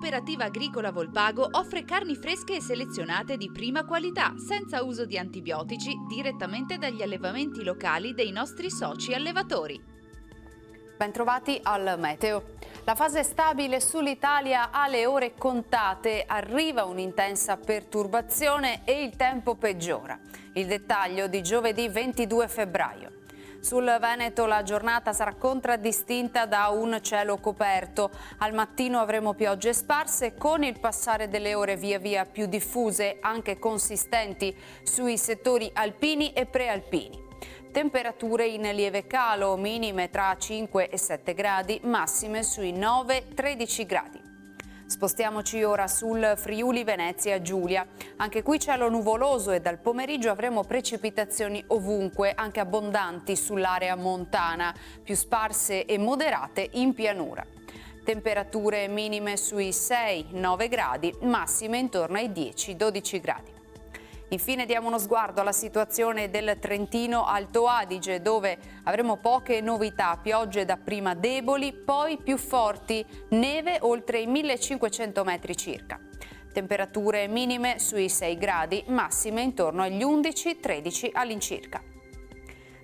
Cooperativa Agricola Volpago offre carni fresche e selezionate di prima qualità, senza uso di antibiotici, direttamente dagli allevamenti locali dei nostri soci allevatori. Bentrovati al meteo. La fase stabile sull'Italia ha le ore contate, arriva un'intensa perturbazione e il tempo peggiora. Il dettaglio di giovedì 22 febbraio. Sul Veneto la giornata sarà contraddistinta da un cielo coperto. Al mattino avremo piogge sparse con il passare delle ore via via più diffuse, anche consistenti, sui settori alpini e prealpini. Temperature in lieve calo, minime tra 5 e 7 gradi, massime sui 9-13 gradi. Spostiamoci ora sul Friuli Venezia Giulia. Anche qui cielo nuvoloso e dal pomeriggio avremo precipitazioni ovunque, anche abbondanti sull'area montana, più sparse e moderate in pianura. Temperature minime sui 6-9 gradi, massime intorno ai 10-12 gradi. Infine diamo uno sguardo alla situazione del Trentino Alto Adige, dove avremo poche novità, piogge dapprima deboli, poi più forti, neve oltre i 1500 metri circa. Temperature minime sui 6 gradi, massime intorno agli 11-13 all'incirca.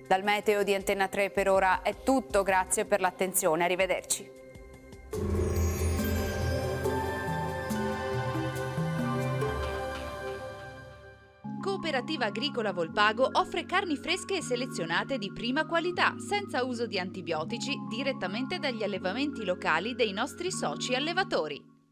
Dal meteo di Antenna 3 per ora è tutto, grazie per l'attenzione, arrivederci. Cooperativa Agricola Volpago offre carni fresche e selezionate di prima qualità, senza uso di antibiotici, direttamente dagli allevamenti locali dei nostri soci allevatori.